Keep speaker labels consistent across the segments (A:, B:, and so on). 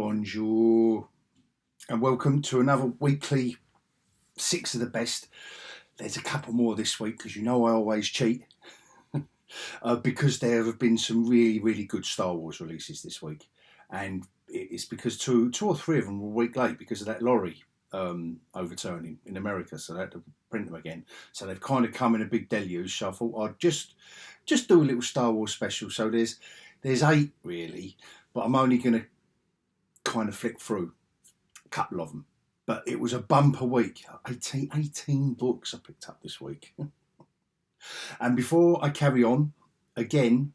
A: Bonjour, and welcome to another weekly 6 of the best. There's a couple more this week because you know I always cheat because there have been some really good Star Wars releases this week, and it's because two or three of them were a week late because of that lorry overturning in America, so they had to print them again. So they've kind of come in a big deluge. So I thought I'd just do a little Star Wars special. So there's 8 really, but I'm only going to kind of flick through a couple of them. But it was a bumper week. 18 books I picked up this week. And before I carry on, again,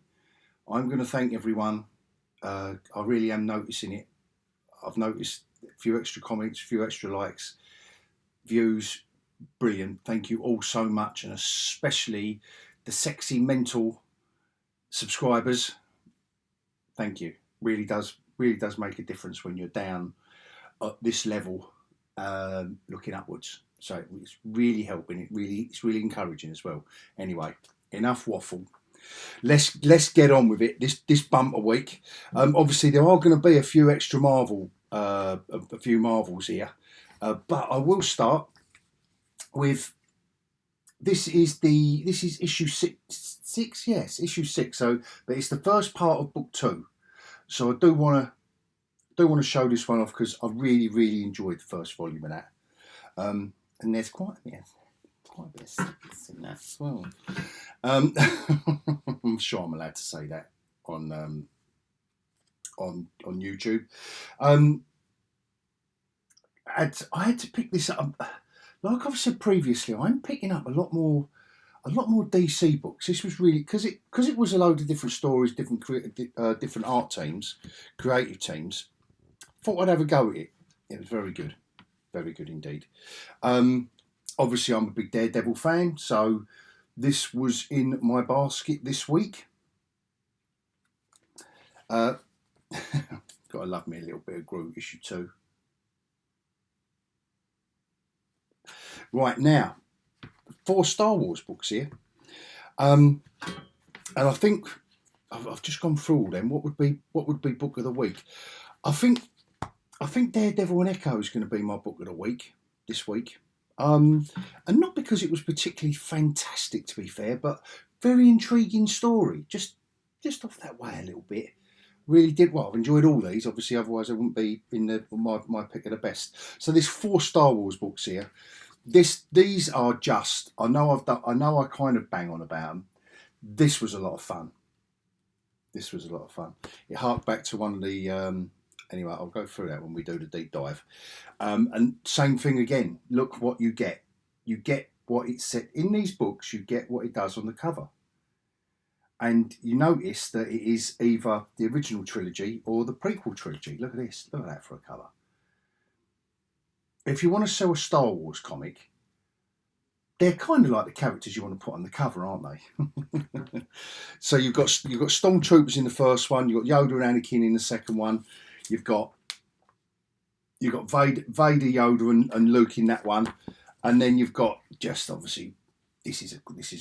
A: I'm going to thank everyone. I really am noticing it. I've noticed a few extra comments, a few extra likes, views. Brilliant. Thank you all so much, and especially the sexy mental subscribers. Thank you. Really does make a difference when you're down at this level, looking upwards. So it's really helping. It's really encouraging as well. Anyway, enough waffle. Let's get on with it. This bumper week. Obviously there are going to be a few extra Marvels here, but I will start with this is issue six. Yes, issue 6. So, but it's the first part of book 2. So I do want to show this one off because I really enjoyed the first volume of that. And there's quite a bit of sex in that as well. I'm sure I'm allowed to say that on YouTube. I had to pick this up. Like I've said previously, I'm picking up a lot more DC books. This was really because it was a load of different stories, different art teams, creative teams. Thought I'd have a go at it. It was very good indeed. Obviously, I'm a big Daredevil fan, so this was in my basket this week. Gotta love me a little bit of Groot, issue 2. Right now, 4 Star Wars books here, and I think I've just gone through all them. What would be book of the week? I think Daredevil and Echo is going to be my book of the week this week, and not because it was particularly fantastic, to be fair, but very intriguing story. Just off that way a little bit. Really did well. I've enjoyed all these. Obviously, otherwise I wouldn't be in my pick of the best. So there's 4 Star Wars books here. These are just. I know I kind of bang on about them. This was a lot of fun. It harked back to one of the. Anyway, I'll go through that when we do the deep dive. And same thing again. Look what you get. You get what it said in these books. You get what it does on the cover. And you notice that it is either the original trilogy or the prequel trilogy. Look at this. Look at that for a cover. If you want to sell a Star Wars comic, they're kind of like the characters you want to put on the cover, aren't they? So you've got Stormtroopers in the first one. You've got Yoda and Anakin in the second one. You've got Vader, Yoda, and Luke in that one, and then you've got just obviously this is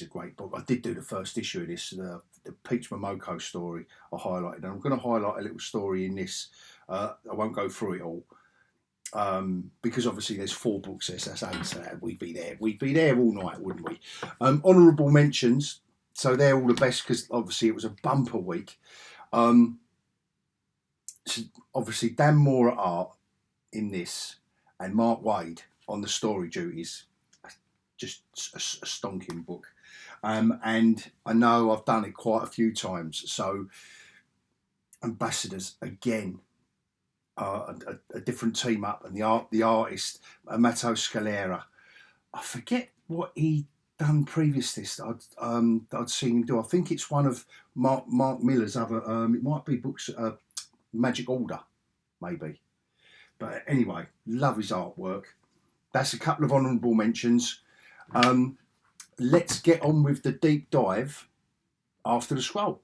A: a great book. I did do the first issue of this, the Peach Momoko story. I highlighted, and I'm going to highlight a little story in this. I won't go through it all because obviously there's 4 books. That's 8, so we'd be there all night, wouldn't we? Honourable mentions. So they're all the best because obviously it was a bumper week. Obviously Dan Moore at art in this, and Mark Waid on the story duties. Just a stonking book, and I know I've done it quite a few times. So Ambassadors again, a different team up, and the artist Matteo Scalera. I forget what he done previous to this. I'd seen him do. I think it's one of Mark Miller's other. It might be books. Magic Order, maybe. But anyway, love his artwork. That's a couple of honourable mentions. Let's get on with the deep dive after the scroll.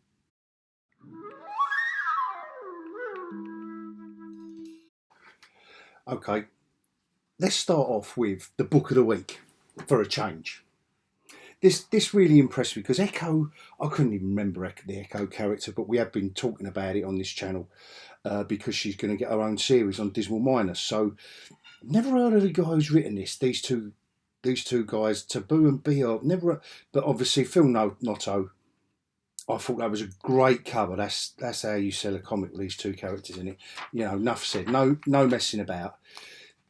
A: Okay, let's start off with the book of the week for a change. this really impressed me because Echo, I couldn't even remember the Echo character, but we have been talking about it on this channel because she's going to get her own series on Dismal Minus. So never heard of the guy who's written this. These two guys, Taboo and B.R. Never, but obviously Phil Noto. I thought that was a great cover. That's how you sell a comic with these two characters in it. You know, enough said. No messing about.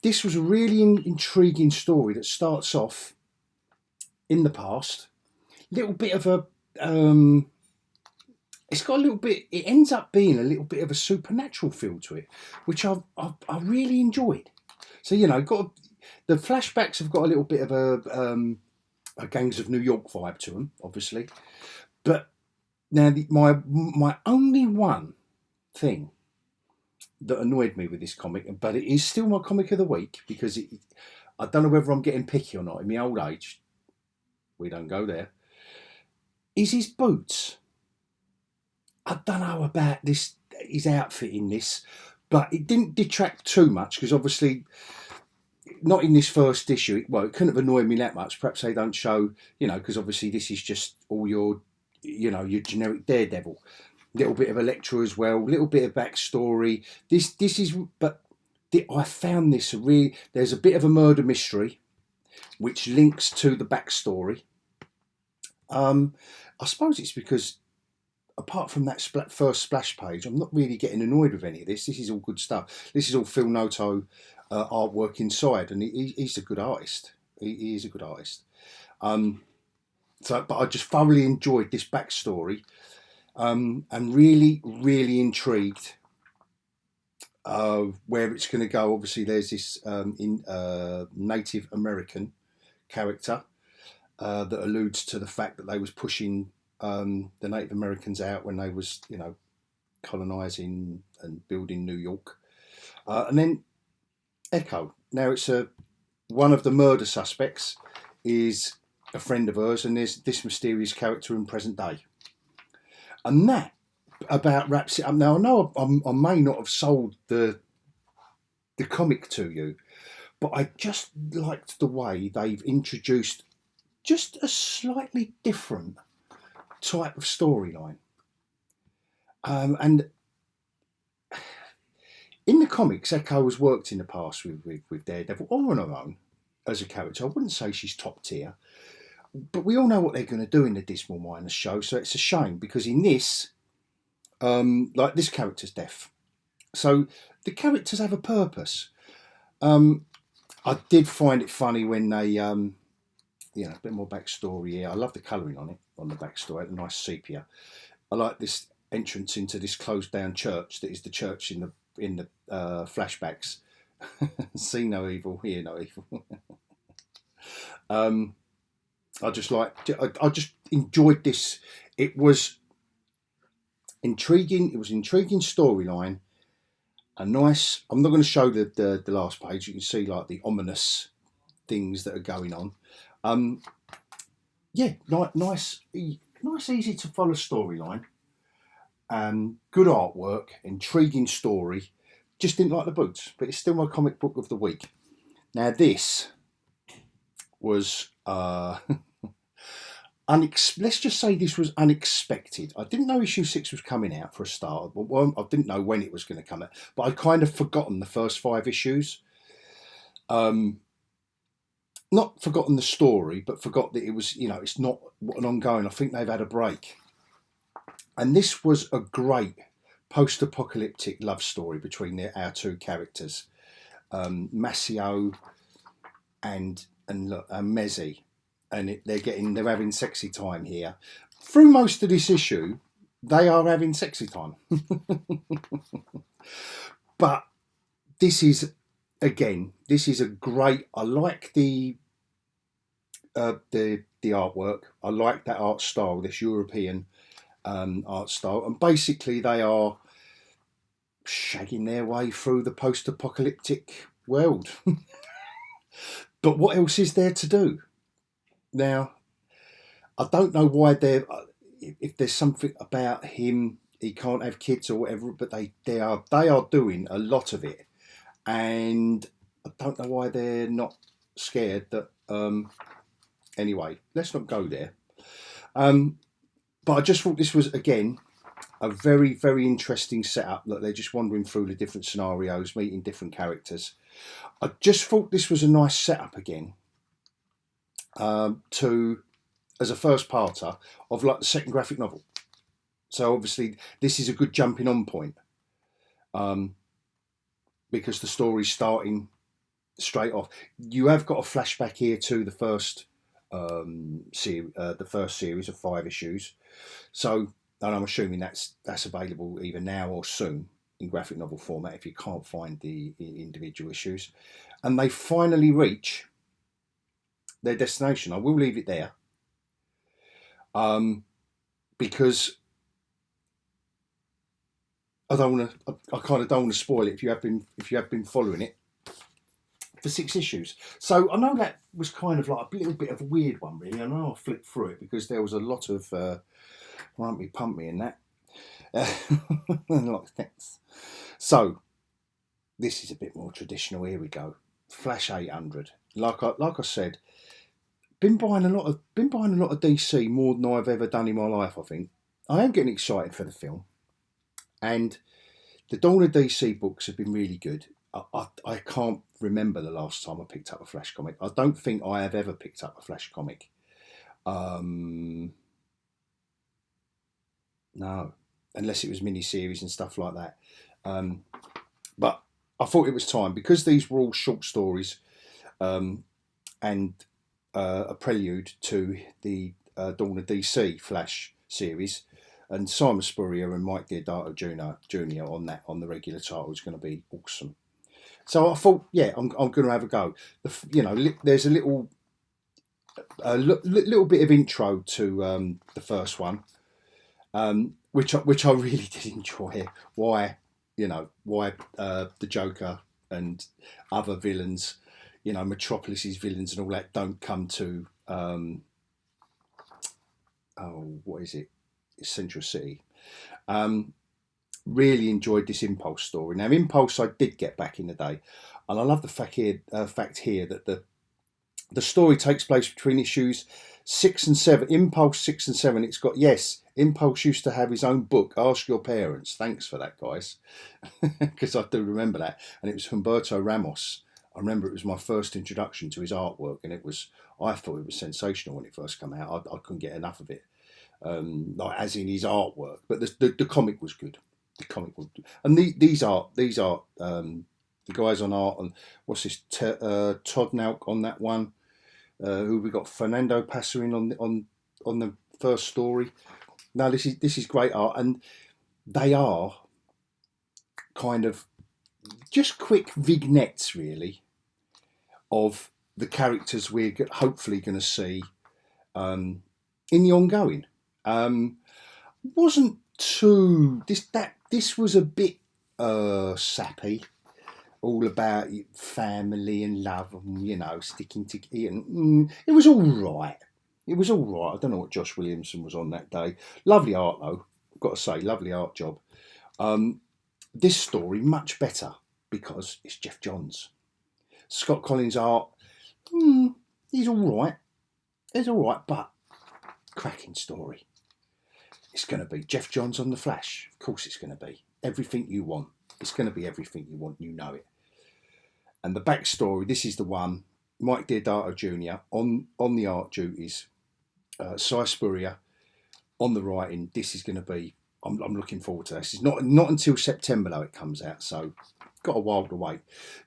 A: This was a really intriguing story that starts off in the past. Little bit of a it's got a little bit. It ends up being a little bit of a supernatural feel to it, which I really enjoyed. So you know, the flashbacks have got a little bit of a Gangs of New York vibe to them, obviously. But now my only one thing that annoyed me with this comic, but it is still my comic of the week because I don't know whether I'm getting picky or not. In my old age, we don't go there. Is his boots? I don't know about his outfit in this, but it didn't detract too much because obviously not in this first issue. Well, it couldn't have annoyed me that much. Perhaps they don't show, you know, because obviously this is just all your, you know, your generic Daredevil. Little bit of Elektra as well, little bit of backstory. This is, but I found this there's a bit of a murder mystery, which links to the backstory. I suppose it's because apart from that first splash page, I'm not really getting annoyed with any of this. This is all good stuff. This is all Phil Noto artwork inside, and he's a good artist. He is a good artist. But I just thoroughly enjoyed this backstory. And really, really intrigued where it's going to go. Obviously, there's this Native American character that alludes to the fact that they was pushing the Native Americans out when they was, you know, colonising and building New York. And then Echo. Now it's one of the murder suspects is a friend of hers, and there's this mysterious character in present day. And that about wraps it up. Now, I know I may not have sold the comic to you, but I just liked the way they've introduced just a slightly different type of storyline. And in the comics, Echo has worked in the past with Daredevil all on her own as a character. I wouldn't say she's top tier. But we all know what they're going to do in the Dismal Miners show, so it's a shame because in this, like this character's deaf. So the characters have a purpose. I did find it funny when they, you know, a bit more backstory here. I love the colouring on it, on the backstory, a nice sepia. I like this entrance into this closed down church that is the church in the flashbacks. See no evil, hear no evil. I just enjoyed this. It was intriguing. It was an intriguing storyline. A nice. I'm not going to show the last page. You can see like the ominous things that are going on. Yeah, nice, easy to follow storyline. Good artwork, intriguing story. Just didn't like the boots, but it's still my comic book of the week. Now this was let's just say this was unexpected. I didn't know issue 6 was coming out for a start. Well, I didn't know when it was going to come out, but I'd kind of forgotten the first 5 issues. Not forgotten the story, but forgot that it was, you know, it's not an ongoing. I think they've had a break. And this was a great post-apocalyptic love story between our two characters, Masio and Mezzi. And they're having sexy time here. Through most of this issue, they are having sexy time. But this is a great. I like the artwork. I like that art style, this European art style, and basically they are shagging their way through the post-apocalyptic world. But what else is there to do? Now, I don't know why if there's something about him, he can't have kids or whatever, but they are doing a lot of it, and I don't know why they're not scared that Anyway, let's not go there. But I just thought this was, again, a very, very interesting setup. That they're just wandering through the different scenarios, meeting different characters. I just thought this was a nice setup again, as a first parter of like the second graphic novel. So obviously this is a good jumping on point, because the story's starting straight off. You have got a flashback here to the first series of 5 issues. So, and I'm assuming that's available either now or soon in graphic novel format if you can't find the individual issues. And they finally reach their destination. I will leave it there, because I kind of don't want to spoil it if you have been following it for 6 issues. So I know that was kind of like a little bit of a weird one, really. I know I flipped through it because there was a lot of rump me pump me in that. So this is a bit more traditional. Here we go. Flash 800. Like I said, been buying a lot of DC more than I've ever done in my life. I think I am getting excited for the film, and the Dawn of DC books have been really good. I can't remember the last time I picked up a Flash comic. I don't think I have ever picked up a Flash comic. No, unless it was mini-series and stuff like that. But I thought it was time, because these were all short stories, and a prelude to the Dawn of DC Flash series. And Simon Spurrier and Mike Deodato Jr. on the regular title is going to be awesome. So I thought, yeah, I'm going to have a go. There's a little bit of intro to the first one, which I really did enjoy. Why the Joker and other villains, Metropolis's villains and all that, don't come to what is it? Central City. Really enjoyed this Impulse story. Now, Impulse I did get back in the day, and I love the fact here that the story takes place between issues 6 and 7. Impulse 6 and 7. It's got, yes, Impulse used to have his own book, Ask Your Parents. Thanks for that, guys, because I do remember that, and it was Humberto Ramos. I remember it was my first introduction to his artwork, and I thought it was sensational when it first came out. I couldn't get enough of it. Like as in his artwork, but the comic was good. The comic was good. And these are the guys on art, and what's this Todd Nauk on that one, who we got Fernando Passerin on the first story. Now this is great art, and they are kind of just quick vignettes really of the characters we're hopefully going to see in the ongoing. Wasn't too this was a bit sappy, all about family and love and sticking together. It was all right. I don't know what Josh Williamson was on that day. Lovely art though, I've got to say, lovely art job. This story much better because it's Jeff Johns. Scott Collins' art, he's all right. But cracking story. It's going to be Jeff Johns on the Flash. Of course it's going to be. Everything you want. It's going to be everything you want. You know it. And the backstory, this is the one. Mike Deodato Jr. on the art duties. Cy Spurrier on the writing. This is going to be... I'm looking forward to this. It's not until September, though, it comes out. So, got a while to wait.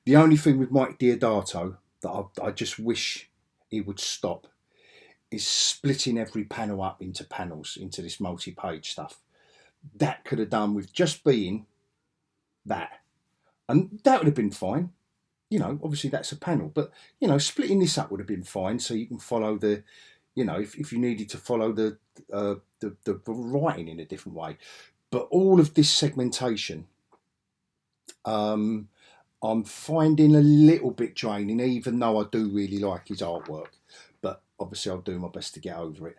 A: The only thing with Mike Deodato that I just wish he would stop is splitting every panel up into panels, into this multi-page stuff. That could have done with just being that. And that would have been fine. Obviously that's a panel. But, splitting this up would have been fine, so you can follow the, if you needed to follow the writing in a different way. But all of this segmentation, I'm finding a little bit draining, even though I do really like his artwork. Obviously I'll do my best to get over it.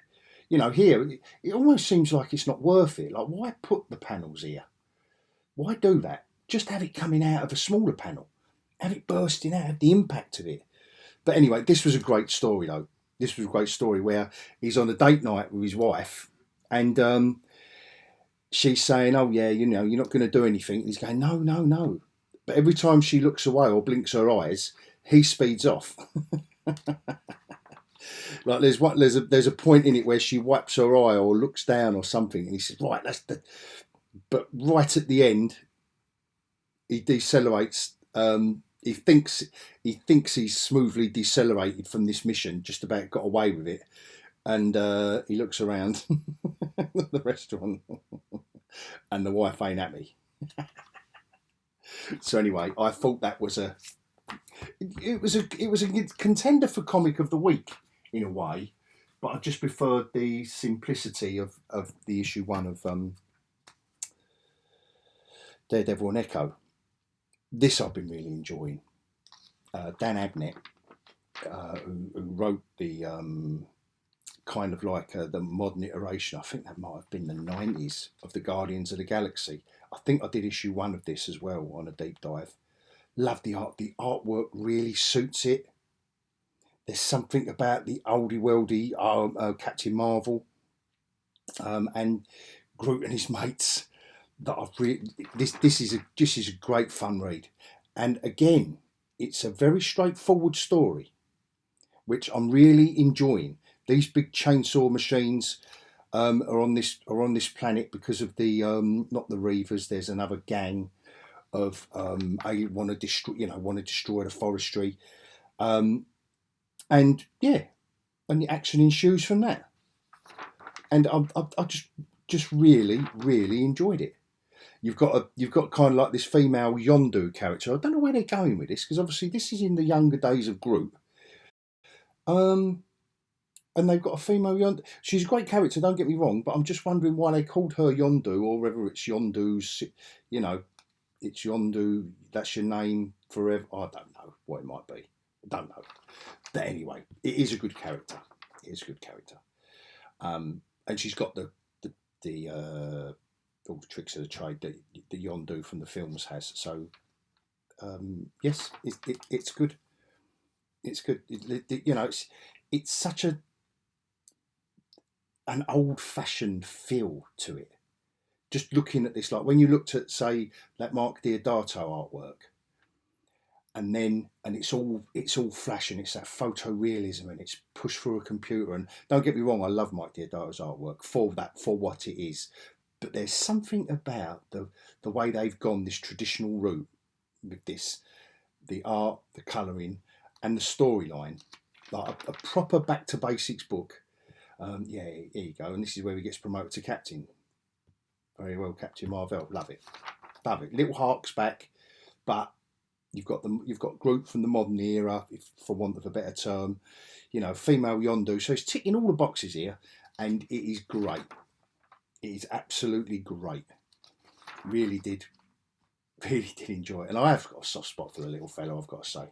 A: Here, it almost seems like it's not worth it. Like, why put the panels here? Why do that? Just have it coming out of a smaller panel. Have it bursting out, have the impact of it. But anyway, this was a great story, though. this was a great story where he's on a date night with his wife, and she's saying, "Oh yeah, you know, you're not going to do anything." And he's going, "No, no, no." But every time she looks away or blinks her eyes, he speeds off. Like there's a point in it where she wipes her eye or looks down or something, and he says, "Right, that's the." But right at the end, he decelerates. He thinks he's smoothly decelerated from this mission, just about got away with it, and he looks around the restaurant, and the wife ain't happy. So anyway, I thought that was it was a contender for comic of the week in a way, but I just preferred the simplicity of the issue 1 of Daredevil and Echo. This I've been really enjoying. Dan Abnett, who wrote the kind of like the modern iteration, I think that might have been the 90s, of the Guardians of the Galaxy. I think I did issue 1 of this as well on a deep dive. Love the art. The artwork really suits it. There's something about the oldie worldy Captain Marvel and Groot and his mates that I've really. This is a great fun read, and again, it's a very straightforward story, which I'm really enjoying. These big chainsaw machines are on this planet because of the not the Reavers. There's another gang of I want to destroy the forestry, and yeah, and the action ensues from that. And I just really enjoyed it. You've got kind of like this female Yondu character. I don't know where they're going with this because obviously this is in the younger days of Groot. And they've got a female Yondu. She's a great character, don't get me wrong, but I'm just wondering why they called her Yondu, or whether it's Yondu's, it's Yondu, that's your name forever. I don't know what it might be. I don't know. But anyway, it is a good character. It is a good character. And she's got the all the tricks of the trade that the Yondu from the films has. So, yes, it's good. It's good. It's such an old-fashioned feel to it. Just looking at this, like when you looked at, say, that Mark Diodato artwork, and it's all flash, and it's that photorealism, and it's pushed through a computer. And don't get me wrong, I love Mike Diodato's artwork for what it is. But there's something about the way they've gone this traditional route with this, the art, the colouring, and the storyline, like a proper back to basics book. Yeah, here you go, and this is where he gets promoted to captain. Very well, Captain Marvel. Love it. Little harks back, but you've got Groot from the modern era, for want of a better term. Female Yondu. So it's ticking all the boxes here, and it is great. It is absolutely great. Really did enjoy it, and I have got a soft spot for the little fellow. I've got to say,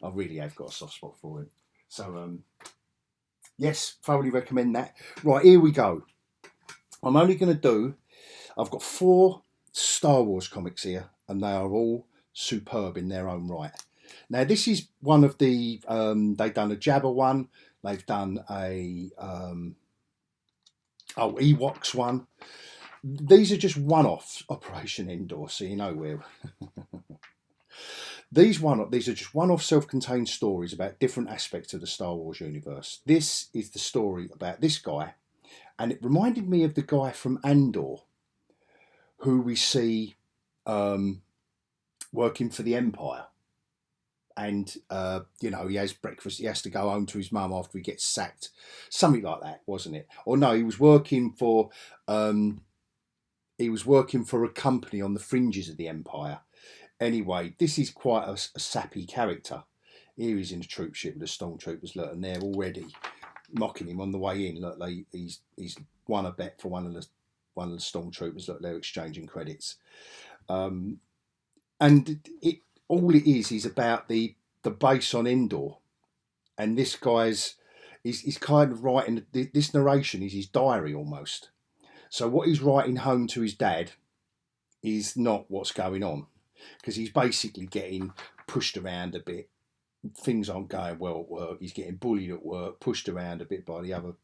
A: I really have got a soft spot for him. So yes, thoroughly recommend that. Right, here we go. I'm only going to do. I've got 4 Star Wars comics here, and they are all superb in their own right. Now, this is one of the. They've done a Jabba one. They've done a Ewoks one. These are just one-offs, Operation Endor, so you know where. These are just one-off self-contained stories about different aspects of the Star Wars universe. This is the story about this guy, and it reminded me of the guy from Andor, who we see working for the Empire. And, he has breakfast. He has to go home to his mum after he gets sacked. Something like that, wasn't it? Or no, he was working for a company on the fringes of the Empire. Anyway, this is quite a sappy character. Here he's in a troop ship with the stormtroopers, look, and they're already mocking him on the way in. Look, he's won a bet for one of the stormtroopers. Look, they're exchanging credits. And all it is about the base on Endor, and this guy's he's kind of writing. This narration is his diary almost. So what he's writing home to his dad is not what's going on, because he's basically getting pushed around a bit, things aren't going well at work. He's getting bullied at work, pushed around a bit by the other,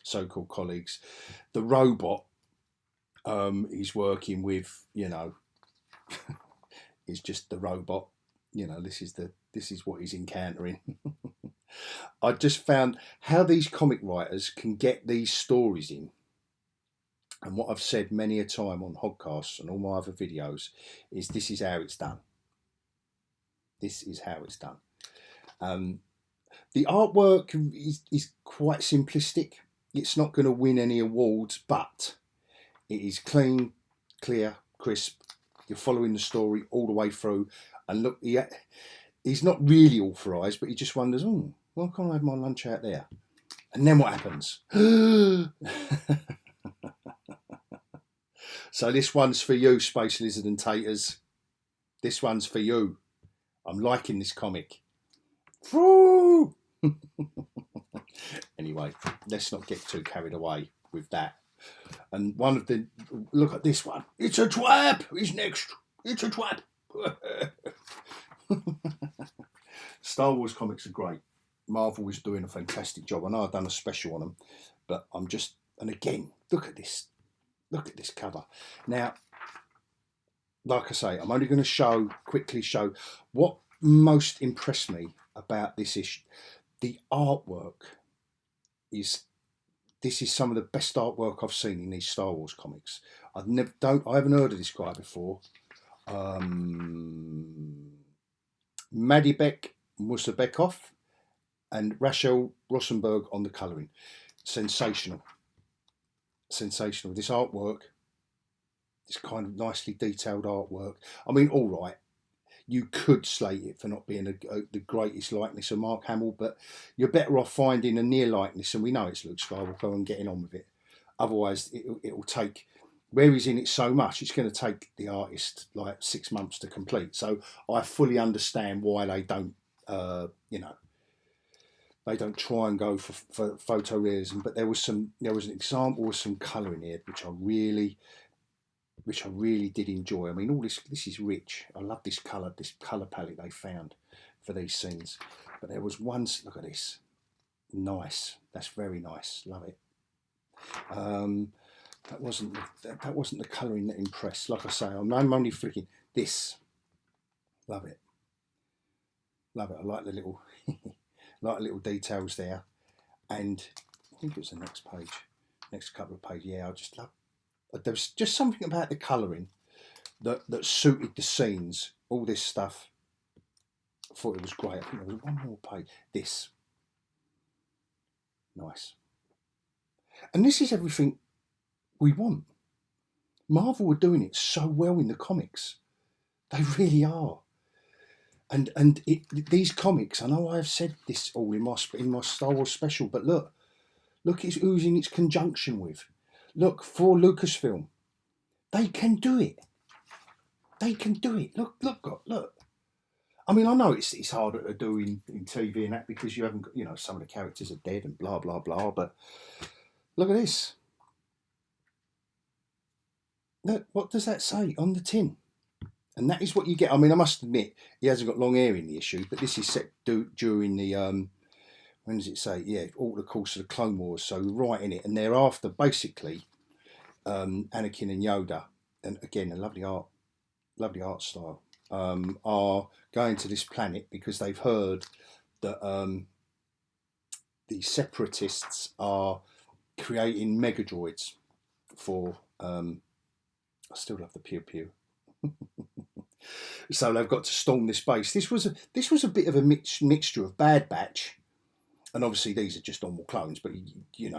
A: so-called colleagues. The robot he's working with, is just the robot. This is what he's encountering. I just found how these comic writers can get these stories in. And what I've said many a time on hogcasts and all my other videos is this is how it's done. This is how it's done. The artwork is quite simplistic. It's not going to win any awards, but it is clean, clear, crisp. You're following the story all the way through. And look, he's not really authorised, but he just wonders, why can't I have my lunch out there? And then what happens? So this one's for you, Space Lizard and Taters. This one's for you. I'm liking this comic. Anyway, let's not get too carried away with that. And look at this one. It's a twap. He's next. It's a twap. Star Wars comics are great. Marvel is doing a fantastic job. I know I've done a special on them, but and again, look at this. Look at this cover. Now, like I say, I'm only going to quickly show what most impressed me about this issue. The artwork this is some of the best artwork I've seen in these Star Wars comics. I haven't heard of this guy before. Madibek Musabekov and Rachel Rosenberg on the colouring. Sensational. This artwork, this kind of nicely detailed artwork. I mean, all right, you could slate it for not being the greatest likeness of Mark Hamill, but you're better off finding a near likeness, and we know it's Luke Skywalker, and getting on with it. Otherwise, it will take, where he's in it so much, it's going to take the artist like 6 months to complete. So I fully understand why they don't, they don't try and go for photorealism. But there was an example of some colour in here which I really did enjoy. I mean, all this is rich. I love this colour palette they found for these scenes. But there was one, look at this, nice. That's very nice. Love it. That wasn't the colouring that impressed. Like I say, I'm only flicking this. Love it. I like the little details there. And I think it was the next couple of pages. Yeah, I just love. There was just something about the colouring that suited the scenes. All this stuff. I thought it was great. I think there was one more page. This. Nice. And this is everything we want. Marvel are doing it so well in the comics. They really are. And these comics, I know I've said this all in my Star Wars special, but look who's in its conjunction with. Look, for Lucasfilm, they can do it. Look. I mean, I know it's harder to do in TV and that because you haven't got, some of the characters are dead and blah, blah, blah, but look at this. Look, what does that say on the tin? And that is what you get. I mean, I must admit, he hasn't got long hair in the issue, but this is set during the, when does it say? Yeah, all the course of the Clone Wars, so right in it. And thereafter, basically, Anakin and Yoda, and again, a lovely art style, are going to this planet because they've heard that the Separatists are creating megadroids for, I still love the pew pew. So they've got to storm this base. This was a bit of a mixture of Bad Batch, and obviously these are just normal clones, but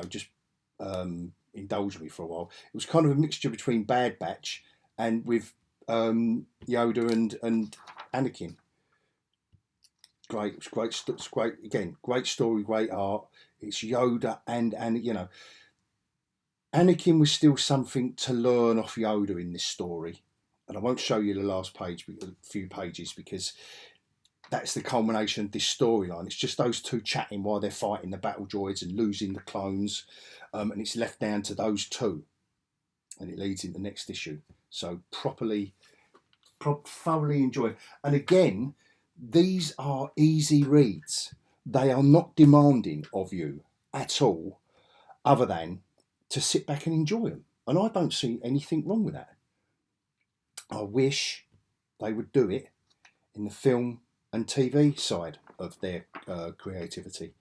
A: just indulge me for a while. It was kind of a mixture between Bad Batch and with Yoda and Anakin. Great, it's great. It's great again. Great story, great art. It's Yoda and Anakin was still something to learn off Yoda in this story. And I won't show you the last page, a few pages, because that's the culmination of this storyline. It's just those two chatting while they're fighting the battle droids and losing the clones. And it's left down to those two. And it leads into the next issue. So thoroughly enjoyed. And again, These are easy reads. They are not demanding of you at all, other than to sit back and enjoy them. And I don't see anything wrong with that. I wish they would do it in the film and TV side of their creativity.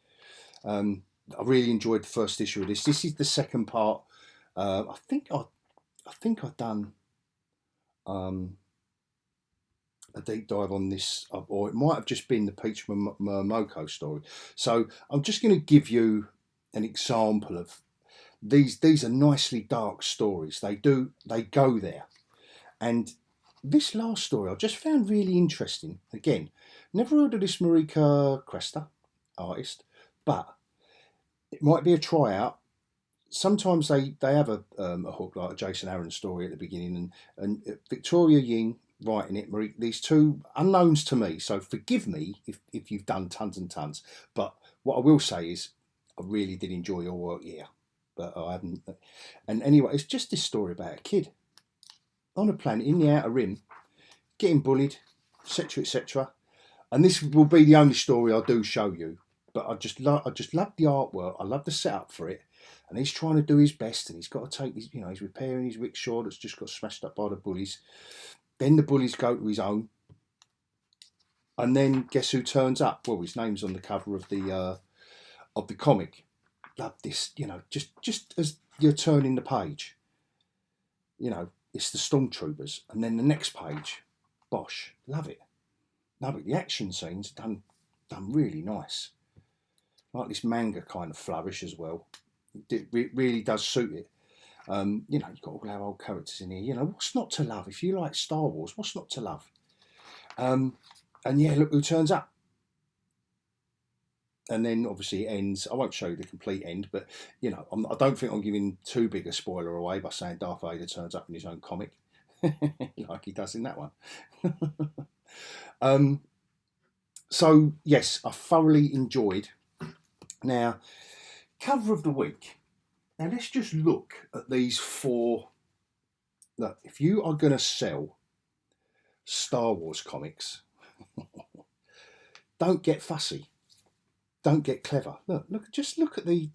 A: I really enjoyed the first issue of this. This is the second part. I think I've done a deep dive on this, or it might have just been the Peach Momoko story. So I'm just going to give you an example of these. These are nicely dark stories. They go there, and this last story I just found really interesting. Again, never heard of this Marika Cresta artist, but it might be a tryout. Sometimes they have a hook like a Jason Aaron story at the beginning, and Victoria Ying writing it, these two unknowns to me, so forgive me if you've done tons and tons, but what I will say is I really did enjoy your work here, but I haven't. And anyway, it's just this story about a kid on a planet in the outer rim getting bullied, etc., etc., and this will be the only story I do show you, but I just love the artwork. I love the setup for it, and he's trying to do his best, and he's got to take his, he's repairing his rickshaw that's just got smashed up by the bullies. Then the bullies go to his own, and then guess who turns up? Well, his name's on the cover of the comic. Love this, just as you're turning the page, it's the stormtroopers, and then the next page, Bosch. Love it. No, but the action scenes done really nice, like this manga kind of flourish as well. It really does suit it. You've got all our old characters in here. What's not to love? If you like Star Wars, what's not to love? And yeah, look who turns up. And then obviously it ends. I won't show you the complete end, but I don't think I'm giving too big a spoiler away by saying Darth Vader turns up in his own comic, like he does in that one. So yes, I thoroughly enjoyed. Now, cover of the week. Now let's just look at these four. Look, if you are going to sell Star Wars comics, don't get fussy. Don't get clever. Just look at the.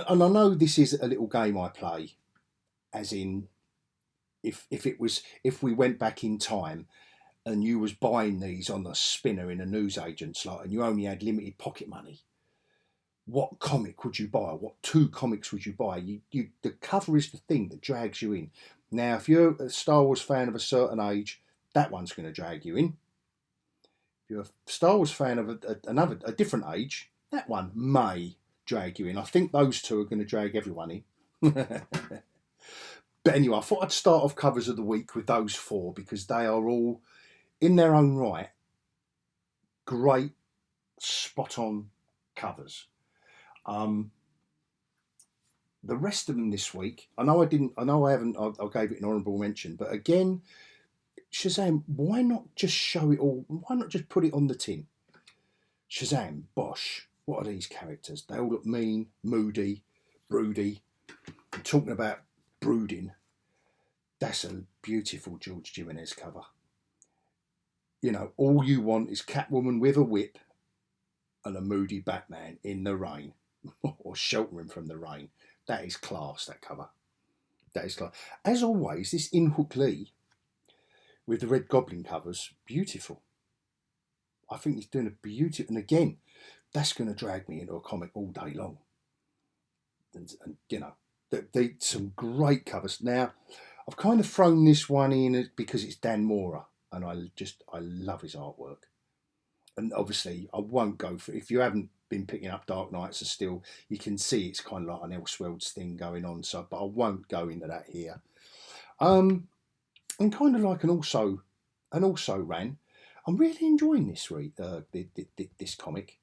A: And I know this is a little game I play, as in, if we went back in time, and you was buying these on the spinner in a newsagent's lot, and you only had limited pocket money. What comic would you buy? What two comics would you buy? The cover is the thing that drags you in. Now, if you're a Star Wars fan of a certain age, that one's going to drag you in. If you're a Star Wars fan of a different age, that one may drag you in. I think those two are going to drag everyone in. But anyway, I thought I'd start off covers of the week with those four, because they are all, in their own right, great, spot-on covers. The rest of them this week, I gave it an honourable mention, but again, Shazam, why not just show it all? Why not just put it on the tin? Shazam, Bosch, what are these characters? They all look mean, moody, broody. I'm talking about brooding. That's a beautiful George Jimenez cover. All you want is Catwoman with a whip and a moody Batman in the rain, or sheltering from the rain. That is class, that cover. That is class. As always, this In-Hook Lee with the Red Goblin covers, beautiful. I think he's doing a beautiful, and again, that's going to drag me into a comic all day long. And some great covers. Now, I've kind of thrown this one in because it's Dan Mora, and I love his artwork. And obviously, I won't go for, if you haven't been picking up Dark Knights of Steel, you can see it's kind of like an Elseworlds thing going on. So, but I won't go into that here. And kind of like an also ran. I'm really enjoying this this comic.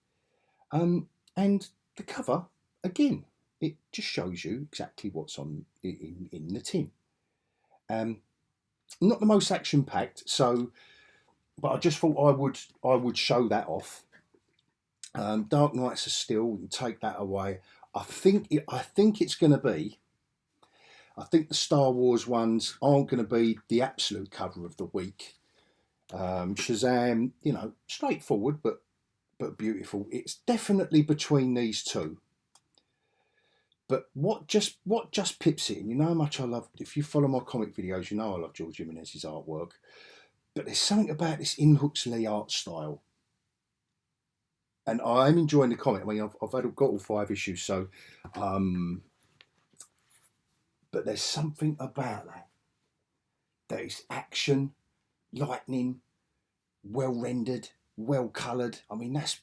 A: And the cover, again, it just shows you exactly what's on in the tin. Not the most action packed, so. But I just thought I would show that off. Dark Knights of Steel, we can take that away. I think it's going to be. I think the Star Wars ones aren't going to be the absolute cover of the week. Shazam, you know, straightforward but beautiful. It's definitely between these two. But what just pips it, and you know how much I love. If you follow my comic videos, you know I love George Jimenez's artwork. But there's something about this Inhooks Lee art style, and I'm enjoying the comic. I mean, I've got all 5 issues, so but there's something about that is action, lightning, well rendered, well coloured. I mean, that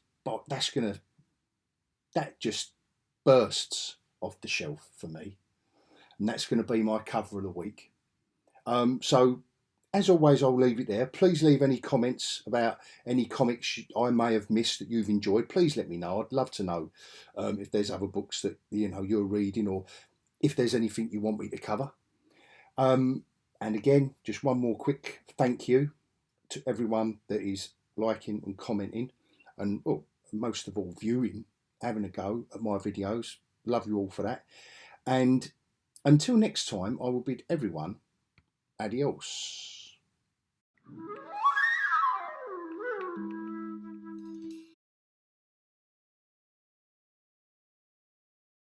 A: just bursts off the shelf for me, and that's going to be my cover of the week. So, as always, I'll leave it there. Please leave any comments about any comics I may have missed that you've enjoyed. Please let me know. I'd love to know if there's other books that you're reading, or if there's anything you want me to cover. And again, just one more quick thank you to everyone that is liking and commenting, and most of all viewing, having a go at my videos. Love you all for that. And until next time, I will bid everyone adios.